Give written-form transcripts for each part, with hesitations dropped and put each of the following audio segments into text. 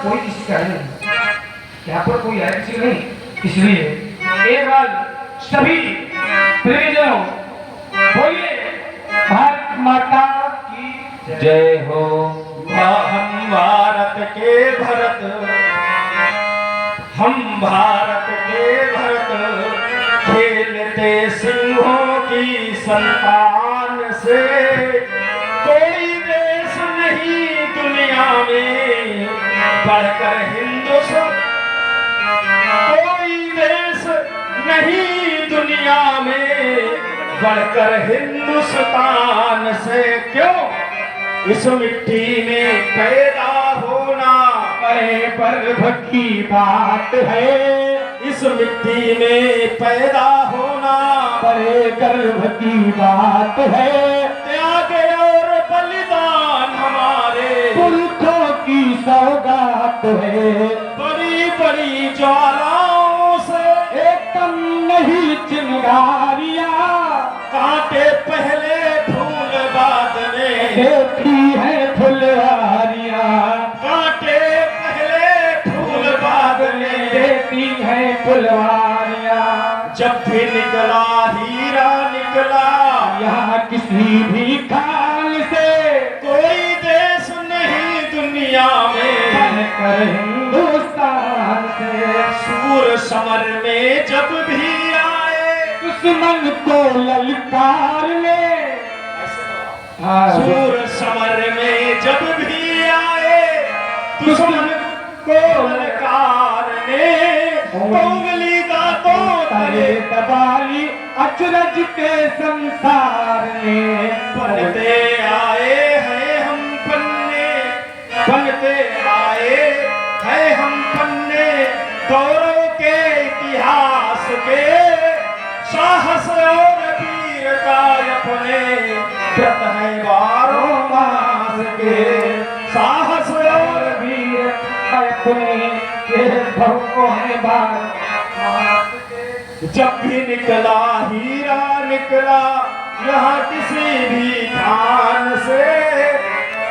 कोई किसी का नहीं, यहाँ पर कोई है किसी नहीं। इसलिए एक बार सभी प्रियजनों बोलिए भारत माता की जय हो। हम भारत के भरत, हम भारत के भरत, खेलते सिंहों की संतान से। कोई देश नहीं दुनिया में बढ़कर हिंदुस्तान, कोई देश नहीं दुनिया में बढ़कर हिंदुस्तान से। क्यों? इस मिट्टी में पैदा होना बड़े गर्व की बात है। इस मिट्टी में पैदा होना बड़े गर्व की बात है। त्याग और बलिदान हमारे पुरखों की सौगात है। बड़ी बड़ी ज्वालाओं से एकदम नहीं चिंगारियां, कांटे पहले फूल बाद में देखी है फुलवारियां। कांटे पहले फूल बाद में देखी है फुलवारियां। जब भी निकला हीरा निकला यहाँ किसी भी खाल से। कोई देश नहीं दुनिया में बनकर हिंदुस्तान से। सूर समर में जब भी आए दुश्मन को ललकार ले। सूर समर में जब भी आए दुश्मन को ललकारने। उंगली दांतों तले दबाई अचरज के संसार में। बनते आए हैं हम पन्ने, बनते आए हैं हम पन्ने गौरव के इतिहास के। साहस और वीर का अपने व्रत है बारों मास के। साहस और वीर अपने भक्तों है बारों मास के। जब भी निकला हीरा निकला यहाँ किसी भी खान से।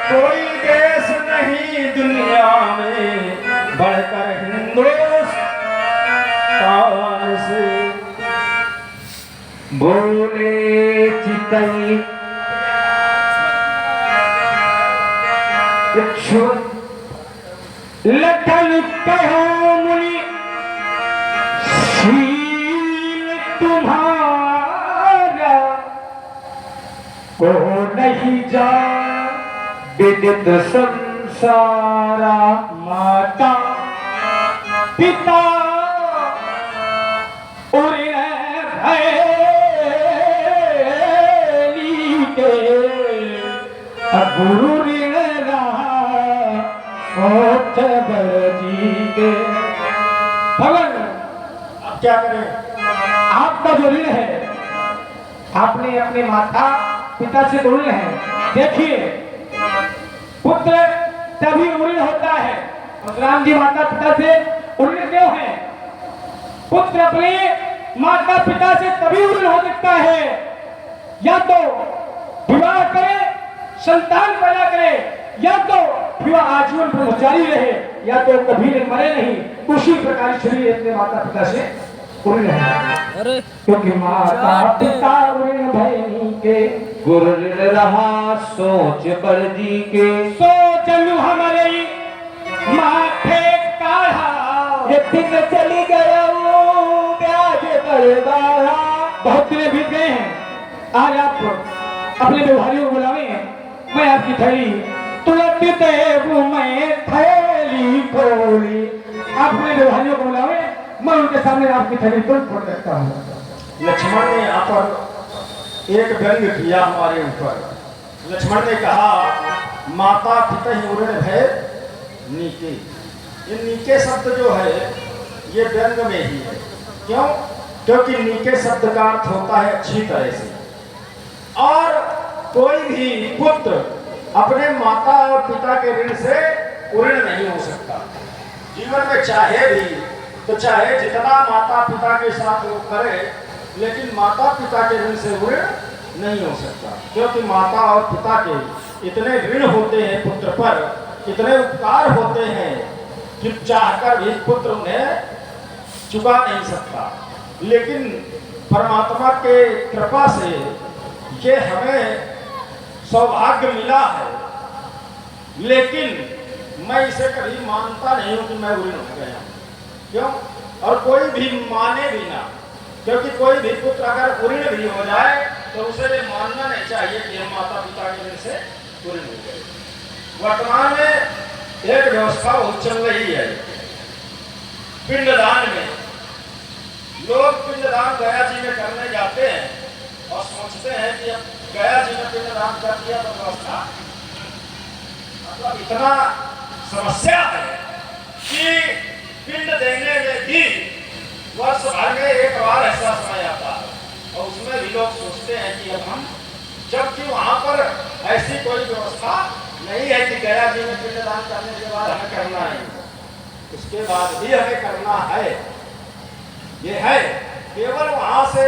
कोई देश नहीं दुनिया में बढ़कर हिंदुस्तान से। बोले चितई लखन कहो मुनि शील तुम्हारा। को नहीं जा विदित संसारा। माता पिता गुरु ऋण रहा सोच बरजी के। भगवान अब क्या करें? आपका जो ऋण है आपने अपने माता पिता से ऋण है। देखिए पुत्र तभी ऋण होता है। राम जी माता पिता से ऋण क्यों है? पुत्र अपने माता पिता से तभी ऋण हो सकता है या तो विवाह करे, संतान पैदा करे, या तो विवाह आजीवन ब्रह्मचारी रहे, या तो कभी मरे नहीं। उसी प्रकार शरीर अपने माता पिता से ऋण है। क्योंकि माता पिता ऋण भयनी के। गुरु ऋण रहा सोच बरजी के। सोच लू हमारे माथे काढ़ा। ये दिन चली गया ब्याज बरबारा। बहुत दिन बीत गए हैं। आज आप अपने व्यवहारियों को बुलावे, मैं आपकी थैली तुरंत देवू मैं थैली खोली। आप अपने व्यवहारियों को बुलावे, मैं उनके सामने आपकी थैली तुरंत फोड़ सकता हूँ। लक्ष्मण ने यहाँ पर एक व्यंग किया हमारे ऊपर। लक्ष्मण ने कहा माता पिता ही ऋण है नीके। ये नीके शब्द जो है ये व्यंग में ही है। क्यों? क्योंकि नीके शब्द का अर्थ होता है अच्छी तरह से। और कोई भी पुत्र अपने माता और पिता के ऋण से ऋण नहीं हो सकता। जीवन में चाहे भी तो चाहे जितना माता पिता के साथ वो करे, लेकिन माता पिता के ऋण से ऋण नहीं हो सकता। क्योंकि माता और पिता के इतने ऋण होते हैं पुत्र पर, इतने उपकार होते हैं कि चाहकर भी पुत्र उन्हें चुका नहीं सकता, लेकिन परमात्मा के कृपा से ये हमें सौभाग्य मिला है। लेकिन मैं इसे कभी मानता नहीं हूं कि मैं ऋण हो गया। क्यों? और कोई भी माने भी ना, क्योंकि कोई भी पुत्र अगर ऋण भी हो जाए तो उसे ये मानना नहीं चाहिए कि हम माता पिता के ऋण से ऋण हो गए। वर्तमान में एक व्यवस्था बहुत चल रही है पिंडदान में। लोग पिंडदान गया जी में करने जाते हैं और सोचते हैं कि अब गया जी में पिंडदान कर दिया तो व्यवस्था, मतलब इतना समस्या है कि पिंड देने में भी वर्ष भर में एक बार ऐसा समय आता है और उसमें भी लोग सोचते हैं कि अब हम, जबकि वहां पर ऐसी कोई व्यवस्था नहीं है कि गया जी में पिंडदान करने के बाद हमें करना है, उसके बाद भी हमें करना है। ये है केवल वहां से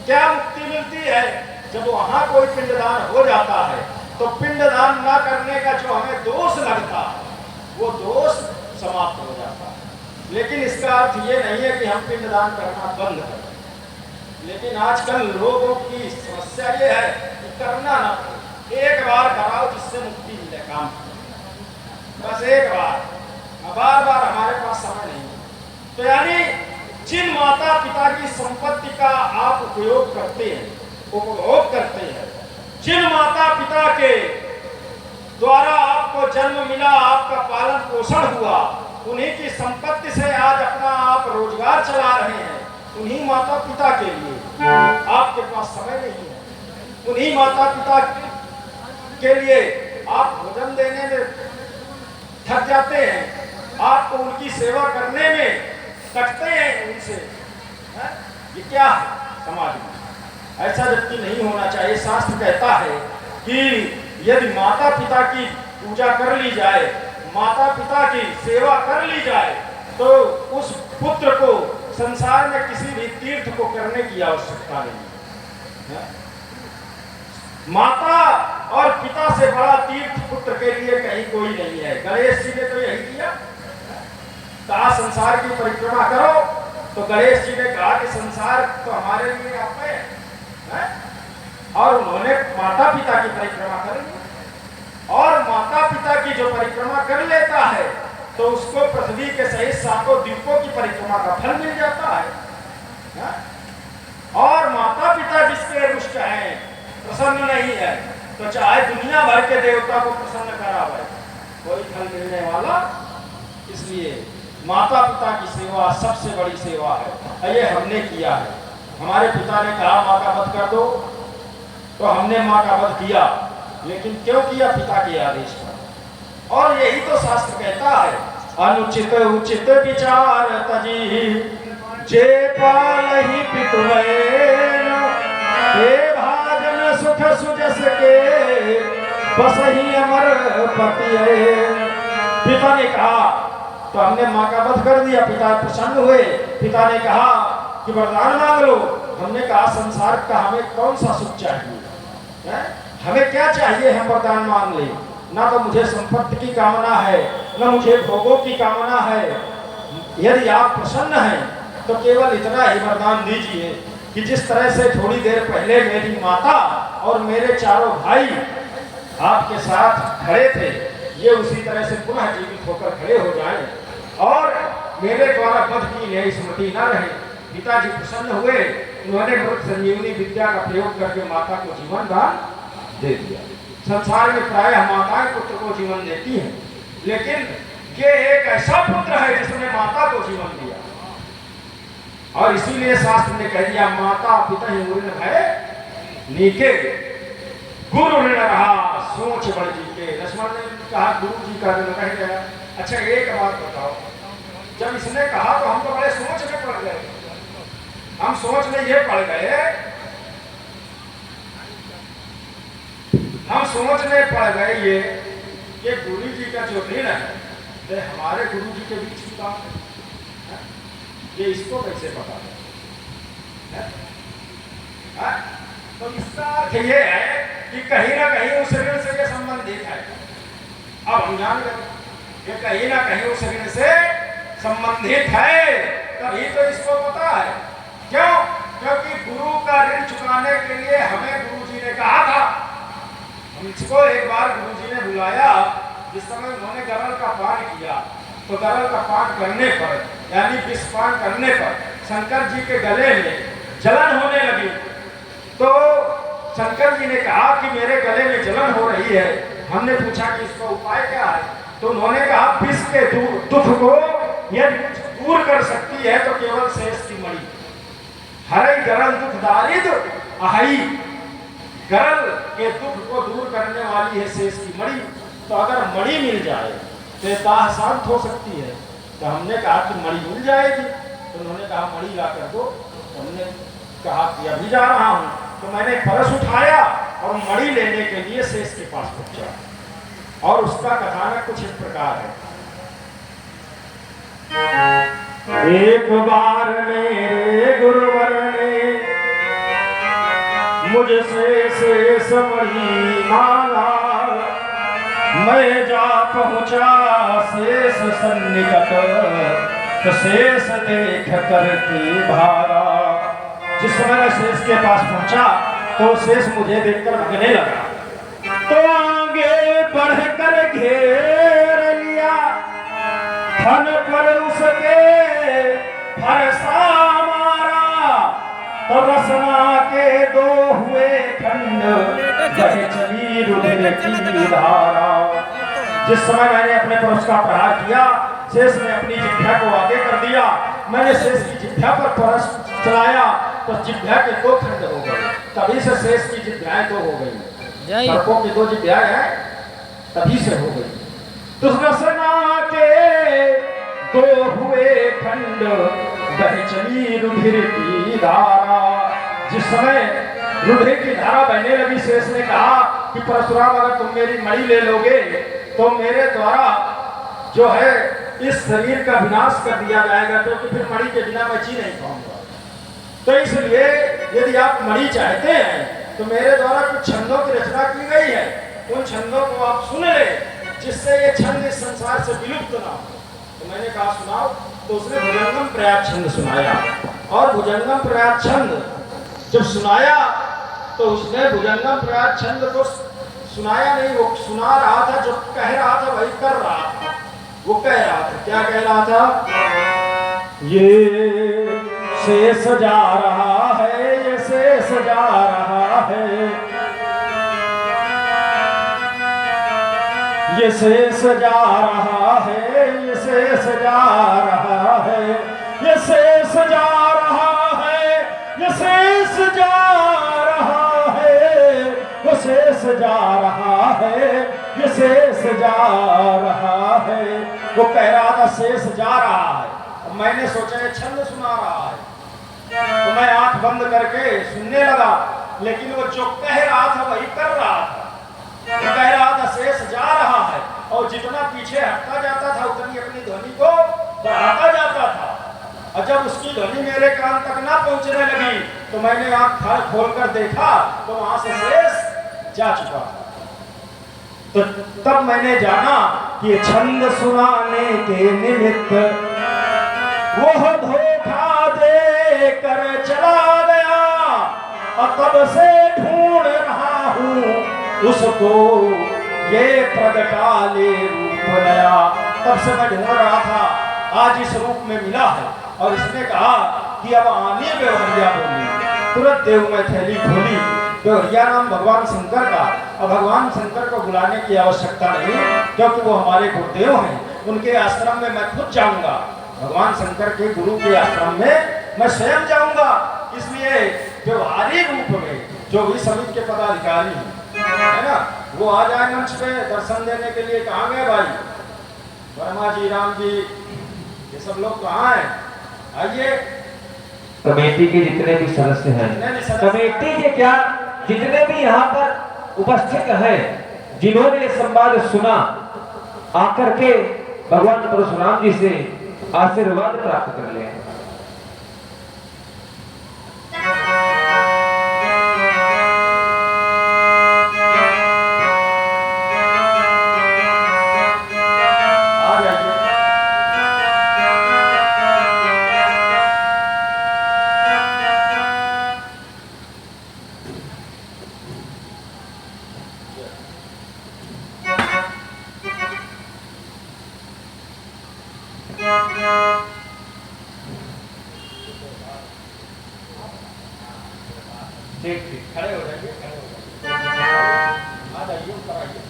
क्या मुक्ति मिलती है, जब वहां कोई पिंडदान हो जाता है तो पिंडदान न करने का जो हमें दोष लगता है वो दोष समाप्त हो जाता है। लेकिन इसका अर्थ ये नहीं है कि हम पिंडदान करना बंद करें। लेकिन आजकल लोगों की समस्या ये है कि करना ना पड़े, एक बार कराओ जिससे मुक्ति मिले काम, बस एक बार, बार बार हमारे पास समय नहीं है। तो यानी जिन माता पिता की संपत्ति का आप उपयोग करते हैं, उपभोग करते हैं, जिन माता पिता के द्वारा आपको जन्म मिला, आपका पालन पोषण हुआ, उन्हीं की संपत्ति से आज अपना आप रोजगार चला रहे हैं, उन्हीं माता पिता के लिए आपके पास समय नहीं है। उन्हीं माता पिता के लिए आप भोजन देने में थक जाते हैं, आपको उनकी सेवा करने में थकते हैं उनसे। ये क्या है समाज में? ऐसा व्यक्ति नहीं होना चाहिए। शास्त्र कहता है कि यदि माता पिता की पूजा कर ली जाए, माता पिता की सेवा कर ली जाए, तो उस पुत्र को संसार में किसी भी तीर्थ को करने की आवश्यकता नहीं है। माता और पिता से बड़ा तीर्थ पुत्र के लिए कहीं कोई नहीं है। गणेश जी ने तो यही किया, कहा संसार की परिक्रमा करो, तो गणेश जी ने कहा कि संसार तो हमारे लिए आप है, और उन्होंने माता पिता की परिक्रमा कर ली। और माता पिता की जो परिक्रमा कर लेता है तो उसको पृथ्वी के सहित सातों द्वीपों की परिक्रमा का फल मिल जाता है। और माता पिता जिसके रुष्ट हैं, प्रसन्न नहीं है, तो चाहे दुनिया भर के देवता को प्रसन्न करावे, कोई फल मिलने वाला। इसलिए माता पिता की सेवा सबसे बड़ी सेवा है। ये हमने किया है। हमारे पिता ने कहा माँ का वध कर दो, तो हमने माँ का वध किया, लेकिन क्यों किया? पिता के आदेश पर। और यही तो शास्त्र कहता है, अनुचित उचित विचार तजी जे पालहि पितुवैन, हे भाजन सुख सुजस के बसहि अमर पति। पिता ने कहा तो हमने माँ का वध कर दिया, पिता प्रसन्न हुए। पिता ने कहा कि वरदान मांग लो। हमने कहा संसार का हमें कौन सा सुख चाहिए है? हमें क्या चाहिए? हम वरदान मांग ले। ना तो मुझे संपत्ति की कामना है, ना मुझे भोगों की कामना है। यदि आप प्रसन्न हैं तो केवल इतना ही वरदान दीजिए कि जिस तरह से थोड़ी देर पहले मेरी माता और मेरे चारों भाई आपके साथ खड़े थे, ये उसी तरह से पुनः जीवित होकर खड़े हो जाएं और मेरे द्वारा वध की यह स्मृति न रहे। पिताजी प्रसन्न हुए, उन्होंने मृत संजीवनी विद्या का प्रयोग करके माता को जीवन दान दे दिया। संसार में प्रायः माताएं पुत्र को जीवन देती हैं, लेकिन ये एक ऐसा पुत्र है जिसने माता को जीवन दिया। और इसीलिए शास्त्र ने कह दिया माता पिता ही ऋण है नीके, गुरु ऋण रहा सोच बड़ जी के। लक्ष्मण ने कहा गुरु जी का ऋण रह गया। अच्छा एक बात बताओ, जब इसने कहा तो हम तो बड़े सोच में पड़ गए। हम सोच में ये पड़ गए, हम सोच में पड़ गए ये गुरु जी का जो ऋण है, ये हमारे गुरु जी के बीच की बात है। ये इसको कैसे पता है? तो इसका अर्थ ये है कि कहीं ना कहीं उस ऋण से ये संबंधित है। अब हम जान गए ये कहीं ना कहीं उस ऋण से संबंधित है, तभी तो इसको पता है। क्यों? क्योंकि गुरु का ऋण चुकाने के लिए हमें गुरुजी ने कहा था। मुझको एक बार गुरुजी ने बुलाया, जिस समय उन्होंने गरल का पान किया, तो गरल का पान करने पर यानी विष पान करने पर शंकर जी के गले में जलन होने लगी। तो शंकर जी ने कहा कि मेरे गले में जलन हो रही है। हमने पूछा कि इसका उपाय क्या है, तो उन्होंने कहा विष के दुख को यदि दूर कर सकती है तो केवल शेष की मणि। हरई गरल दुख दारिद अहई, गरल के दुख को दूर करने वाली है शेष की मणि। तो अगर मणि मिल जाए तो दाह शांत हो सकती है। तो हमने कहा कि मणि मिल जाएगी, तो उन्होंने कहा मणि ला कर दो। हमने कहा कि अभी जा रहा हूं। तो मैंने फरस उठाया और मणि लेने के लिए शेष के पास पहुंचा, और उसका कथानक कुछ इस प्रकार है। एक बार मेरे गुरुवर ने मुझसे शेष मणि मांगा, मैं जा पहुंचा शेष सन्निकट, तो शेष देख करके भागा। जिस समय मैं शेष के पास पहुंचा तो शेष मुझे देखकर भागने लगा। तो आगे बढ़कर घेर लिया, फन पर उसके फरसा मारा, तो रसना के दो हुए खंड, बह चली रुधिर की धारा। जिस समय मैंने अपने परस का प्रहार किया, शेष ने अपनी जिह्वा को आगे कर दिया। मैंने शेष की जिह्वा पर परस चलाया तो जिह्वा के दो खंड हो गए। तभी से शेष की जिह्वाएं दो हो गई। सर्पों की दो जिह्वाएं हैं, तभी से हो गई। तो रसना के दो हुए खंड, बह चली रुधिर की धारा। जिस समय रुधिर की धारा बहने लगी, शेष ने कहा कि परशुराम अगर तुम मेरी मणि ले लोगे तो मेरे द्वारा जो है इस शरीर का विनाश कर दिया जाएगा, तो फिर मणि के बिना मैं जी नहीं पाऊंगा। तो इसलिए यदि आप मणि चाहते हैं तो मेरे द्वारा कुछ छंदों की रचना की गई है, उन छंदों को आप सुन ले, जिससे ये छंद इस संसार से विलुप्त ना हो। तो मैंने कहा सुनाओ। तो उसने भुजंगम प्रयाग छंद सुनाया, और भुजंगम प्रयाग छंद जब सुनाया तो उसने भुजंगम प्रयाग छंद को सुनाया नहीं, वो सुना रहा था। जो कह रहा था वही कर रहा था। वो कह रहा था, क्या कह रहा था? ये शेष जा रहा है, ये शेष जा रहा है, ये शेष जा रहा है, ये शेष जा रहा है, ये शेष जा रहा है, ये शेष जा रहा है, वो शेष जा रहा है, ये शेष जा रहा है। वो कह रहा था शेष जा रहा है, और मैंने सोचा ये छंद सुना रहा है, तो मैं आंख बंद करके सुनने लगा। लेकिन वो जो कह रहा था वही कर रहा था। वो कह रहा था शेष जा रहा है, और जितना पीछे हटता जाता था उतनी अपनी ध्वनि को बढ़ाता जाता था। और जब उसकी ध्वनि मेरे कान तक ना पहुंचने लगी तो मैंने आंख खोलकर देखा तो वहां से शेष जा चुका था। तो तब मैंने जाना कि छंद सुनाने के निमित्त वो धोखा दे कर चला गया, और तब से ढूंढ रहा हूँ उसको, ये प्रगटा ले रूप नया। तब से मैं ढूंढ रहा था, आज इस रूप में मिला है। और इसने कहा कि अब आने बेवहरिया बोली। तुरंत देव में थैली खोली, बेवहरिया नाम भगवान शंकर का। और भगवान शंकर को बुलाने की आवश्यकता नहीं, क्योंकि वो हमारे गुरुदेव हैं। उनके आश्रम में मैं खुद जाऊंगा, भगवान शंकर के गुरु के आश्रम में मैं स्वयं जाऊंगा। इसलिए व्यवहारिक रूप में जो भी समिति के पदाधिकारी है ना, वो आ जाए मंच पे दर्शन देने के लिए। कहाँ गए भाई? वर्मा जी, राम जी, ये सब लोग कहाँ हैं? आइए। कमेटी के जितने भी सदस्य हैं, कमेटी के क्या जितने भी यहाँ पर उपस्थित हैं, जिन्होंने संवाद सुना, आकर के भगवान परशुराम जी से आशीर्वाद प्राप्त कर ले। ठीक ठीक, खड़े हो जाइए, खड़े हो जाइए, आ जाइए, ऊपर आइए।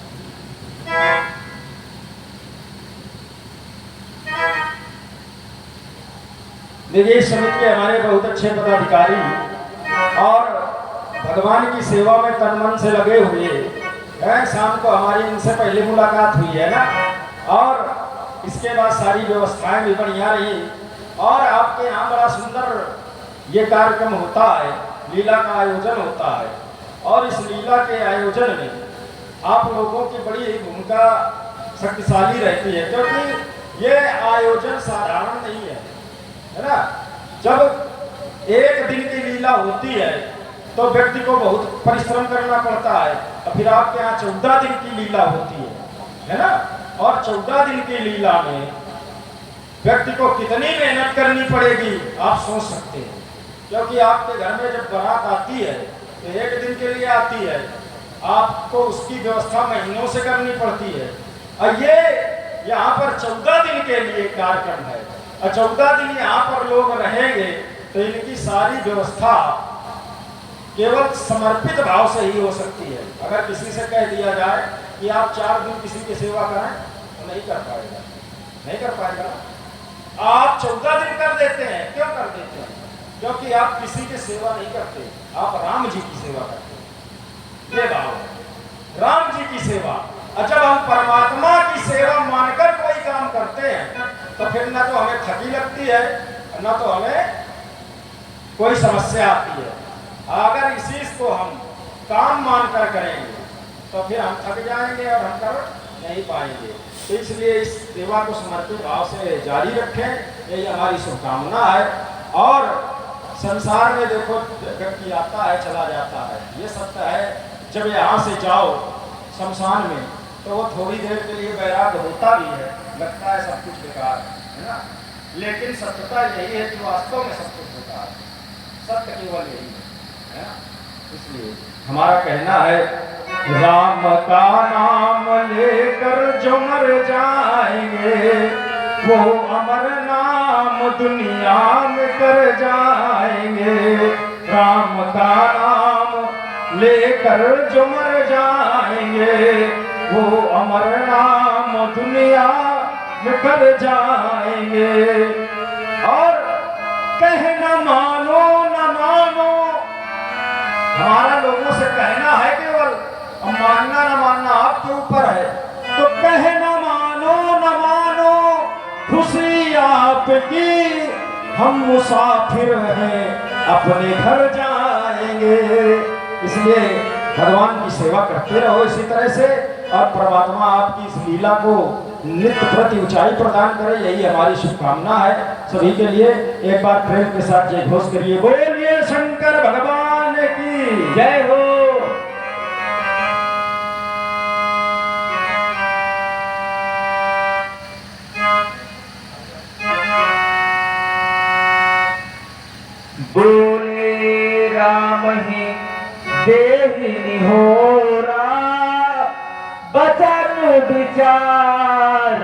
देखिए, इस समिति के हमारे बहुत अच्छे पदाधिकारी और भगवान की सेवा में तन मन से लगे हुए हैं। शाम को हमारी इनसे पहले मुलाकात हुई है ना, और इसके बाद सारी व्यवस्थाएं भी बढ़िया रही। और आपके यहाँ बड़ा सुंदर ये कार्यक्रम होता है, लीला का आयोजन होता है, और इस लीला के आयोजन में आप लोगों की बड़ी भूमिका शक्तिशाली रहती है, क्योंकि ये आयोजन साधारण नहीं है ना। जब एक दिन की लीला होती है तो व्यक्ति को बहुत परिश्रम करना पड़ता है, और फिर आपके यहाँ 14 दिन की लीला होती है ना। और 14 दिन की लीला में व्यक्ति को कितनी मेहनत करनी पड़ेगी आप सोच सकते हैं, क्योंकि आपके घर में जब बारात आती है तो एक दिन के लिए आती है, आपको उसकी व्यवस्था महीनों से करनी पड़ती है। और ये यहाँ पर 14 दिन के लिए कार्यक्रम है, और 14 दिन यहाँ पर लोग रहेंगे तो इनकी सारी व्यवस्था केवल समर्पित भाव से ही हो सकती है। अगर किसी से कह दिया जाए कि आप 4 दिन किसी की सेवा करें तो नहीं कर पाएगा, नहीं कर पाएगा। आप 14 दिन कर देते हैं, क्यों कर देते हैं? क्योंकि आप किसी की सेवा नहीं करते, आप राम जी की सेवा करते हैं। ये भाव है, राम जी की सेवा। और जब हम परमात्मा की सेवा मानकर कोई काम करते हैं तो फिर ना तो हमें थकी लगती है, ना तो हमें कोई समस्या आती है। अगर इसी को हम काम मानकर करेंगे तो फिर हम थक जाएंगे और हम कर नहीं पाएंगे। तो इसलिए इस सेवा को समर्पित भाव से जारी रखें, यही हमारी शुभकामना है। और संसार में देखो, व्यक्ति आता है चला जाता है, ये सत्य है। जब यहाँ से जाओ शमशान में तो वो थोड़ी देर के लिए बैराग होता भी है, लगता है सब कुछ बेकार है ना, लेकिन सत्यता यही है कि वास्तव में सब कुछ बेकार है, सत्य केवल यही है ना। इसलिए हमारा कहना है, राम का नाम लेकर जो मर जाएंगे वो अमर नाम दुनिया में कर जाएंगे। राम का नाम लेकर जो मर जाएंगे वो अमर नाम दुनिया में कर जाएंगे। और कह न मानो न मानो, हमारा लोगों से कहना है केवल, अब मानना न मानना आपके ऊपर है। तो कह न मानो न मानो, खुशी आपकी, हम मुसाफिर हैं अपने घर जाएंगे। इसलिए भगवान की सेवा करते रहो इसी तरह से, और परमात्मा आपकी इस लीला को नित्य प्रति ऊंचाई प्रदान करे, यही हमारी शुभकामना है सभी के लिए। एक बार प्रेम के साथ जय घोष करिए, बोलिए शंकर भगवान की जय हो। बोले राम ही देहि होरा, बचन विचार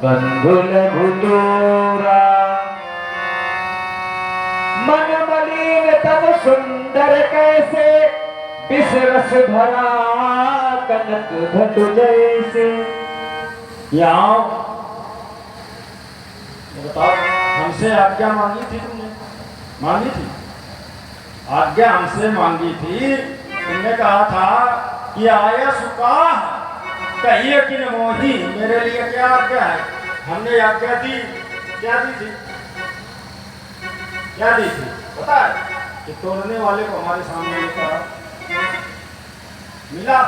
बंधु लघु तोरा। मन मलिन तब सुंदर कैसे, बिसरस भरा कनक घट जैसे। यहाँ बताओ, हमसे आज्ञा मांगी थी तुमने, मांगी थी आज्ञा हमसे मांगी थी। तुमने कहा था कि आया सुकाह कहिए कि न मोही, मेरे लिए क्या आज्ञा है? हमने आज्ञा दी, क्या दी थी? क्या दी थी पता है? कि तोड़ने वाले को हमारे सामने लेकर मिला,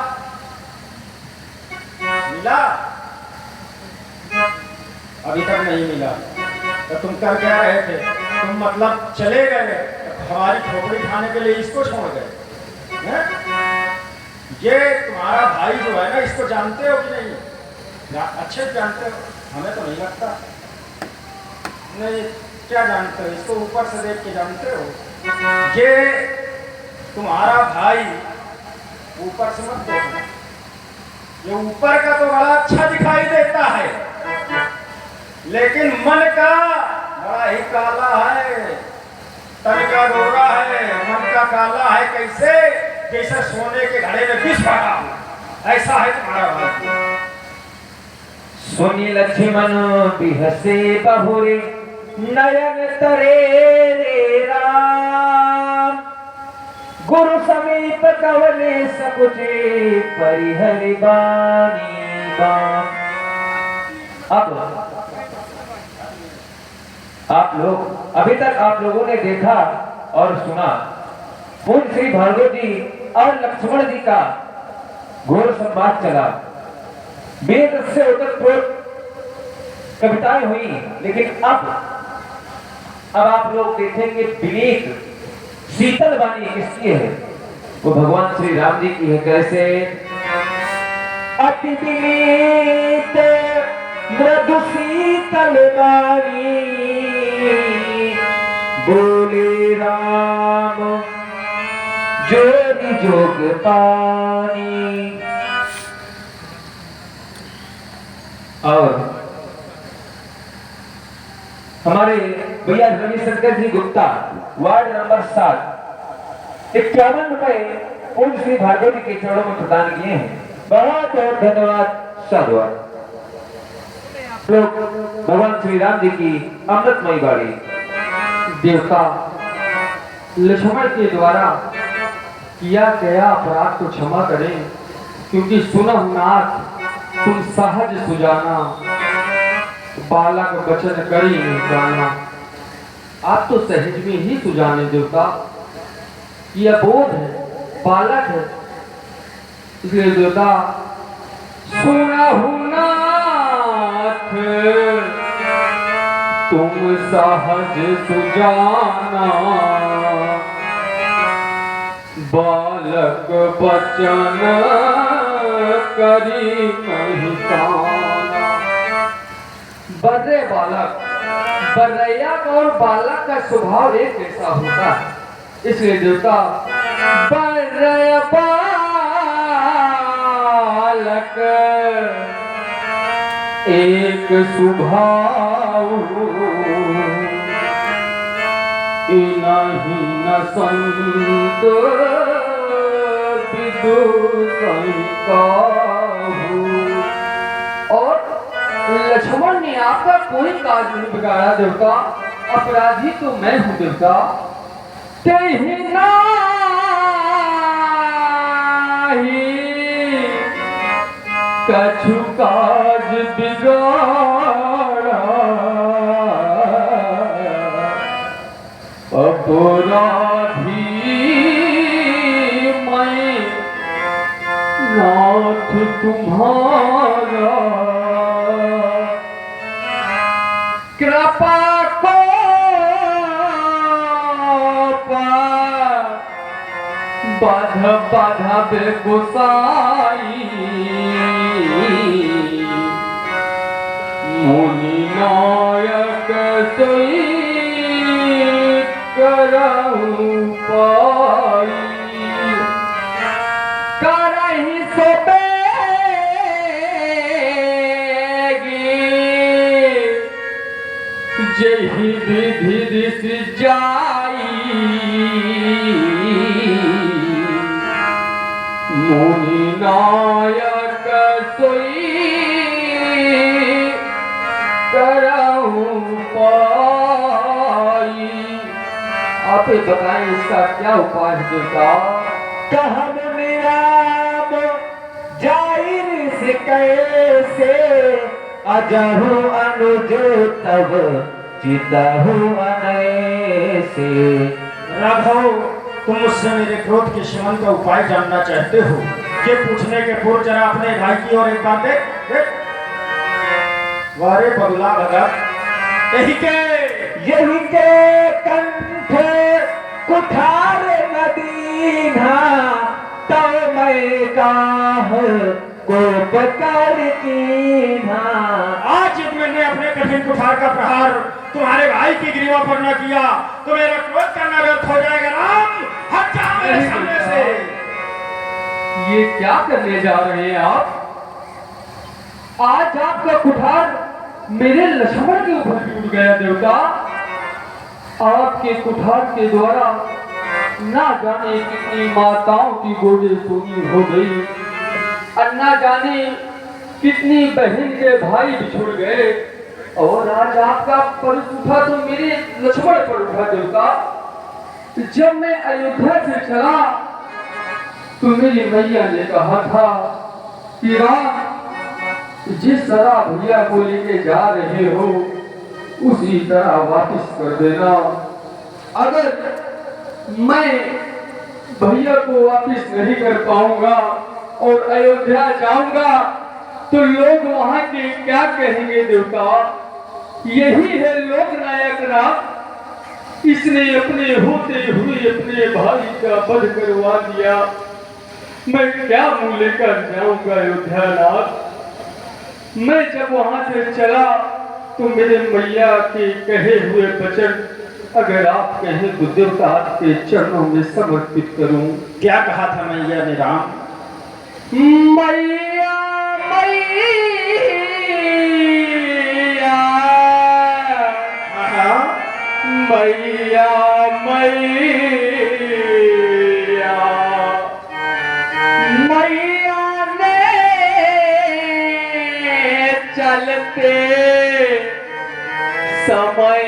मिला अभी तक नहीं मिला। तो तुम कर क्या रहे थे? तुम मतलब चले गए, हमारी खोपड़ी खाने के लिए इसको छोड़ गए हैं? ये तुम्हारा भाई जो है ना, इसको जानते हो कि नहीं? अच्छे जानते हो, हमें तो नहीं लगता। नहीं, क्या जानते हो? इसको ऊपर से देख के जानते हो? ये तुम्हारा भाई ऊपर से मत देखना, ये ऊपर का तो बड़ा अच्छा दिखाई देता है, लेकिन मन का बड़ा ही काला है, तन का गोरा है, मन का काला है। कैसे? जैसे सोने के घड़े में विष भरा हुआ, ऐसा है तुम्हारा भाई। सुनी लक्ष्मण बिहसे बहुरे नयन तरे रे राम, गुरु समीप कवने सकुचे परिहरि बानी बाम। अब आप लोग अभी तक आप लोगों ने देखा और सुना पूज्य श्री भार्गव जी और लक्ष्मण जी का घोर संवाद चला। वेद से ओतप्रोत कविताएं हुई, लेकिन अब आप लोग देखेंगे विनीत शीतल वाणी किसकी है? वो भगवान श्री राम जी की है। कैसे? अति विनीत मृदु शीतल वाणी बोले राम जोरी जोग पानी। और हमारे भैया रविशंकर जी गुप्ता वार्ड नंबर 7 51 रुपए पूज्य श्री भार्गव जी के चरणों में प्रदान किए हैं। बहुत बहुत धन्यवाद। साधुवाद। लोग भगवान श्री राम जी की अमृतमयी बाणी। देवता लक्ष्मण के द्वारा किया गया अपराध को क्षमा करें, क्योंकि सुनह नाथ तुम सहज सुजाना, बालक वचन करी नहीं जाना। आप तो सहज में ही सुजाने देवता, यह बोध है, बालक है, इसलिए देवता सुनहु नाथ तुम सहज सुजाना, बालक बचन करी नहीं जाना। बर्रे बालक, बर्रैया का और बालक का स्वभाव एक जैसा होता है, इसलिए देवता बर्रैया बालक एक स्वभाव, इनहि न संत विदुषहि काहू। और लक्ष्मण ने आपका कोई काज नहीं बिगाड़ा देवता, अपराधी तो मैं हूं देवता। तेहि नाही कछु काज बिगाड़ा, अपराधी मैं नाथ तुम्हारा। कृपा को बाध बाधा बेगुसाई, मुनि नायक सोई करहु पाई। करहि सो बेगी जेहि विधि दिस जाई, मुनि नायक सोई करहु पाई। आप ही बताएं इसका क्या उपाय है देवता? कहम राम जाहिर से कैसे, अजहु अनुज तब चितहु अनैसे। राघव, तुम मुझसे मेरे क्रोध के शमन का उपाय जानना चाहते हो? ये पूछने के पूर्व जरा अपने भाई की ओर एक बात देख। वारे बगला भगत, यही के कंठ कुठार नदीना, तो मैं काह कोप कर कीन्हा। आज जब मैंने अपने कठिन कुठार का प्रहार तुम्हारे भाई की ग्रीवा पर न किया तो मेरा क्रोध करना व्यर्थ हो जाएगा। राम, हट जाओ मेरे सामने से। ये क्या करने जा रहे हैं आप? आज आपका कुठार मेरे लक्ष्मण के ऊपर टूट गया देवता। आपके कुठार के द्वारा ना जाने कितनी माताओं की गोदे सोनी हो गई और ना जाने कितनी बहन के भाई बिछुड़ गए, और आज आपका परुष उठा तो मेरे लक्ष्मण पर उठा देवता। जब मैं अयोध्या से चला तो मेरी मैया ने कहा था कि राम, जिस तरह भैया को लेके जा रहे हो उसी तरह वापस कर देना। अगर मैं भैया को वापस नहीं कर पाऊंगा और अयोध्या जाऊंगा तो लोग वहां के क्या कहेंगे देवता। यही है लोक नायक राम, इसने अपने होते हुए अपने भाई का वध करवा दिया। मैं क्या मुंह लेकर जाऊंगा अयोध्या नाथ। मैं जब वहां से चला तो मेरे मैया के कहे हुए वचन अगर आप कहें तो देवता आपके चरणों में समर्पित करूं। क्या कहा था मैया ने राम? मैया मैया मैया मैया ने चलते समय